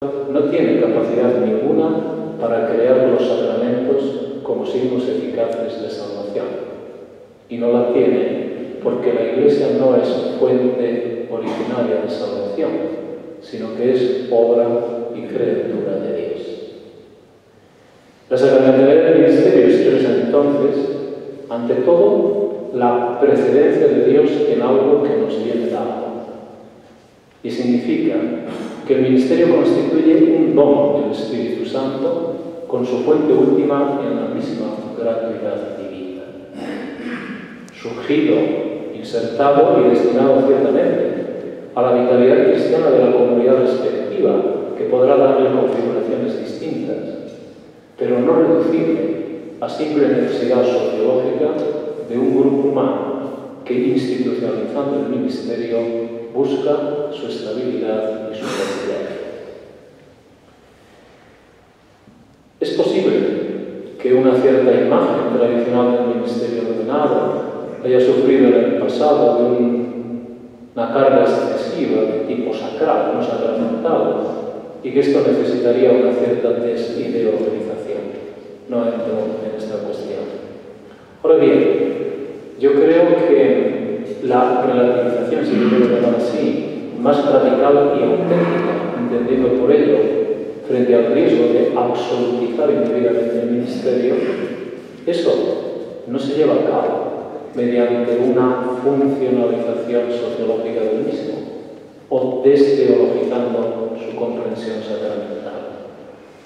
no tiene capacidad ninguna para crear los sacramentos como signos eficaces de salvación. Y no la tiene porque la Iglesia no es fuente originaria de salvación, sino que es obra y criatura de Dios. La sacramentalidad del ministerio expresa entonces, ante todo, la precedencia de Dios en algo que nos viene dado. Y significa que el ministerio constituye un don del Espíritu Santo con su fuente última en la misma gratuidad divina. Surgido, insertado y destinado ciertamente a la vitalidad cristiana de la comunidad respectiva, que podrá darle configuraciones distintas, pero no reducible a simple necesidad sociológica de un grupo humano que, institucionalizando el ministerio, busca su estabilidad y su pervivencia. Es posible que una cierta imagen tradicional del ministerio ordenado haya sufrido en el pasado de una carga excesiva de tipo sacral, no sacramental, y que esto necesitaría una cierta desideologización. No entro en esta cuestión. Ahora bien, yo creo que la relativización, si quiero llamar así, más radical y auténtica, entendiendo por ello, frente al riesgo de absolutizar indebidamente el ministerio, eso no se lleva a cabo mediante una funcionalización sociológica del mismo o desteologizando su comprensión sacramental,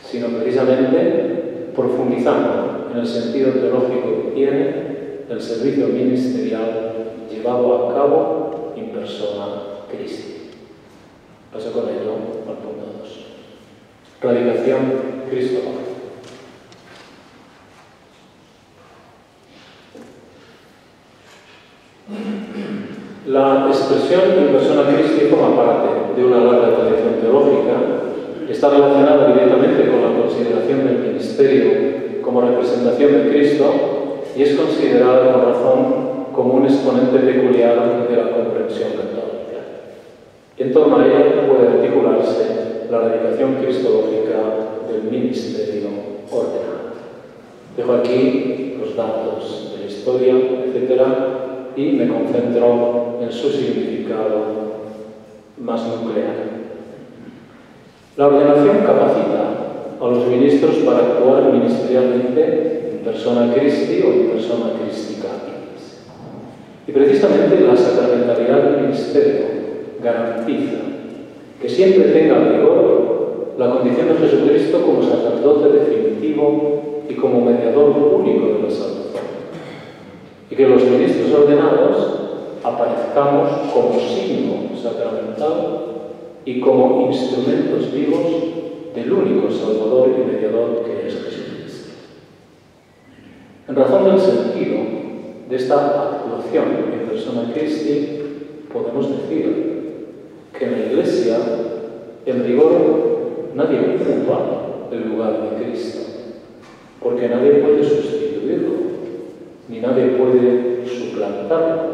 sino precisamente profundizando en el sentido teológico que tiene el servicio ministerial llevado a cabo in persona Christi. Paso con ello al punto 2. Radicación cristológica. La expresión in persona Christi forma parte de una larga tradición teológica, está relacionada directamente con la consideración del ministerio como representación de Cristo y es considerada con razón como un exponente peculiar de la comprensión católica. En torno a ella puede articularse la radicación cristológica del ministerio ordenado. Dejo aquí los datos de la historia, etc., y me concentro en su significado más nuclear. La ordenación capacita a los ministros para actuar ministerialmente en persona Christi o en persona Christi Capitis. Y precisamente la sacramentalidad del ministerio garantiza que siempre tenga en vigor la condición de Jesucristo como sacerdote definitivo y como mediador único de la salvación. Y que los ministros ordenados aparezcamos como signo sacramental y como instrumentos vivos del único Salvador y mediador que es Jesucristo. En razón del sentido de esta actuación en persona Christi, podemos decir que en la Iglesia, en rigor, nadie ocupa el lugar de Cristo, porque nadie puede sustituirlo, ni nadie puede suplantarlo.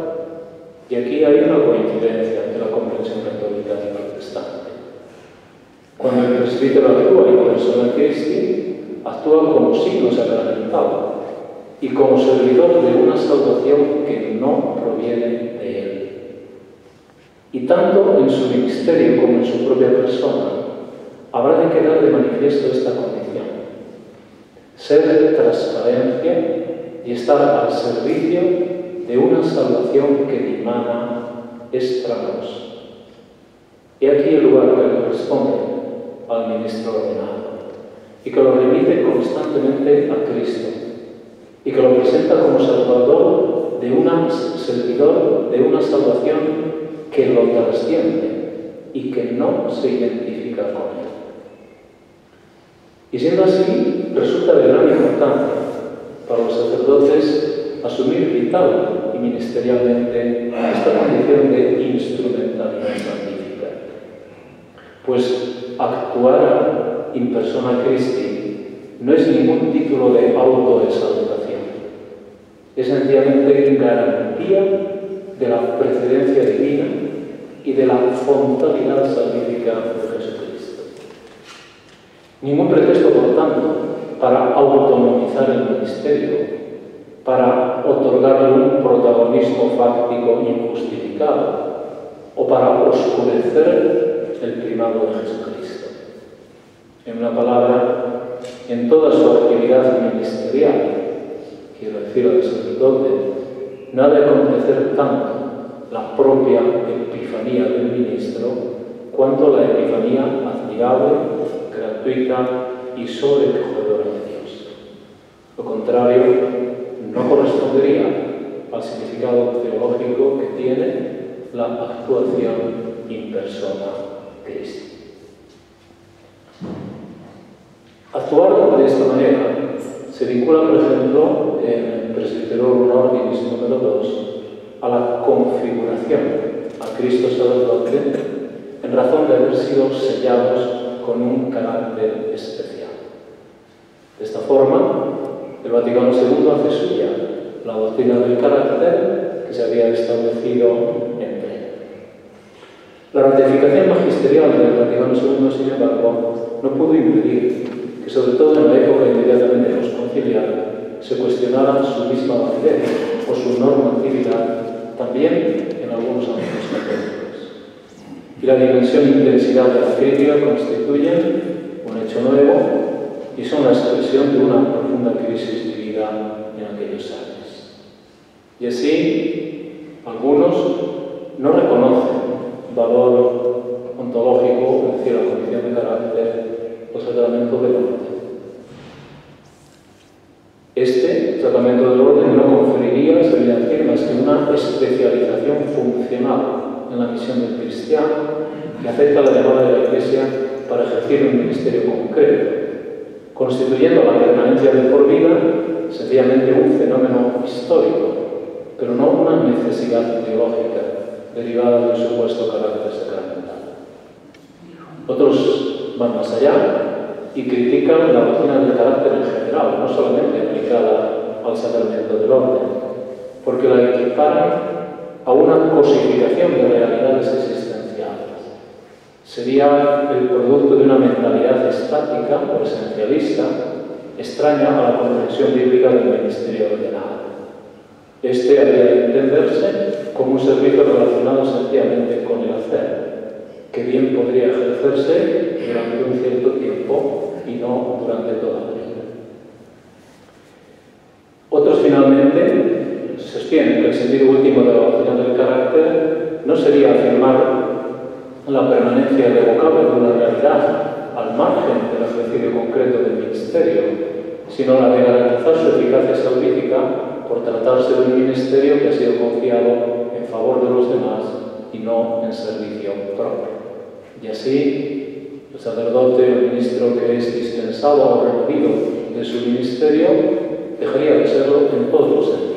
Y aquí hay una coincidencia entre la comprensión católica y protestante. Cuando el presbítero actúa en persona Christi, actúa como signo sacramental y como servidor de una salvación que no proviene de él. Y tanto en su ministerio como en su propia persona, habrá de quedar de manifiesto esta condición: ser transparencia y estar al servicio de una salvación que dimana extra nos. Y aquí el lugar que le corresponde al ministro ordenado, y que lo remite constantemente a Cristo, y que lo presenta como salvador de un servidor de una salvación que lo trasciende y que no se identifica con él. Y siendo así, resulta de gran importancia para los sacerdotes asumir vital y ministerialmente esta condición de instrumentalidad santífica. Pues actuar in persona Christi no es ningún título de autoexaltación, es sencillamente garantía de la precedencia divina y de la frontalidad salvífica de Jesucristo. Ningún pretexto, por tanto, para autonomizar el ministerio, para otorgarle un protagonismo fáctico injustificado o para oscurecer el primado de Jesucristo. En una palabra, en toda su actividad ministerial, quiero decir al sacerdote, no ha de acontecer tanto la propia epifanía del ministro cuanto la epifanía admirable, gratuita y sobrecogedora de Dios. Lo contrario no correspondería al significado teológico que tiene la actuación in persona Christi. Actuar de esta manera se vincula, por ejemplo, en el Presbyterorum Ordinis número 2, a la configuración a Cristo sacerdote en razón de haber sido sellados con un carácter especial. De esta forma, el Vaticano II hace suya la doctrina del carácter que se había establecido en pleno. La ratificación magisterial del Vaticano II, sin embargo, no pudo impedir que, sobre todo en la época inmediatamente posconciliar, se cuestionara su misma validez o su normatividad también en algunos ámbitos católicos. Y la dimensión e intensidad de la crítica constituyen un hecho nuevo y son la expresión de una profunda crisis vivida en aquellos años. Y así, algunos no reconocen valor ontológico, es decir, la condición de carácter, o sacramento del orden. Este sacramento del orden no conferiría, se le decir, más que una especialización funcional en la misión del cristiano que acepta la llamada de la Iglesia para ejercer un ministerio concreto, constituyendo la permanencia del por vida sencillamente un fenómeno histórico, pero no una necesidad teológica derivada del supuesto carácter sacramental. Otros van más allá y critican la doctrina del carácter en general, no solamente aplicada al sacramento del orden, porque la equiparan a una cosificación de realidades existenciales. Sería el producto de una mentalidad estática o esencialista, extraña a la comprensión bíblica del ministerio ordenado. Este habría de entenderse como un servicio relacionado sencillamente con el hacer, que bien podría ejercerse durante un cierto tiempo y no durante toda la vida. Otros finalmente sostienen que el sentido último de la doctrina del carácter no sería afirmar la permanencia irrevocable de una realidad al margen del ejercicio concreto del ministerio, sino la de garantizar su eficacia salvífica por tratarse de un ministerio que ha sido confiado en favor de los demás y no en servicio propio. Y así, el sacerdote o el ministro que es dispensado o removido de su ministerio dejaría de serlo en todos los sentidos.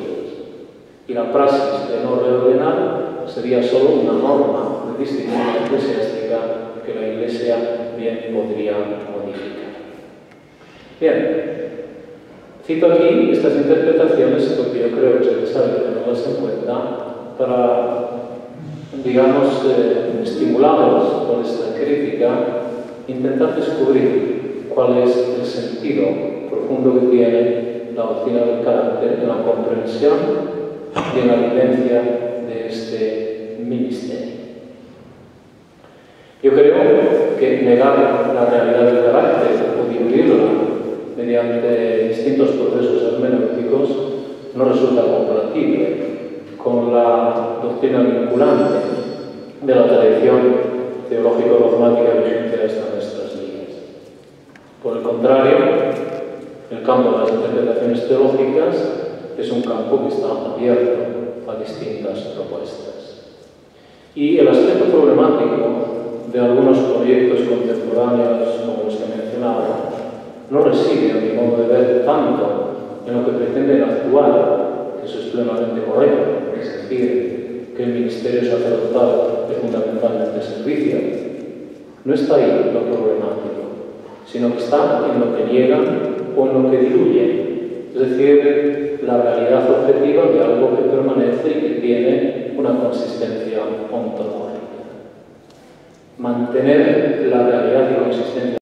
Y la praxis de no reordenar sería solo una norma de disciplina eclesiástica que la Iglesia bien podría modificar. Bien, cito aquí estas interpretaciones porque yo creo que es necesario tenerlas en cuenta para, digamos, estimulados por esta crítica, intentar descubrir cuál es el sentido profundo que tiene la doctrina del carácter en la comprensión y en la vivencia de este ministerio. Yo creo que negar la realidad del carácter o diluirla mediante distintos procesos hermenéuticos no resulta compatible con la doctrina vinculante de la tradición teológico-dogmática vigente hasta nuestros días. Por el contrario, el campo de las interpretaciones teológicas es un campo que está abierto a distintas propuestas. Y el aspecto problemático de algunos proyectos contemporáneos, como los que he mencionado, no reside, a mi modo de ver, tanto en lo que pretenden actuar, que eso es plenamente correcto, es decir, que el ministerio sacerdotal es fundamentalmente servicio. No está ahí lo problemático, sino que está en lo que niegan o en lo que diluyen, es decir, la realidad objetiva de algo que permanece y que tiene una consistencia ontológica. Mantener la realidad y consistencia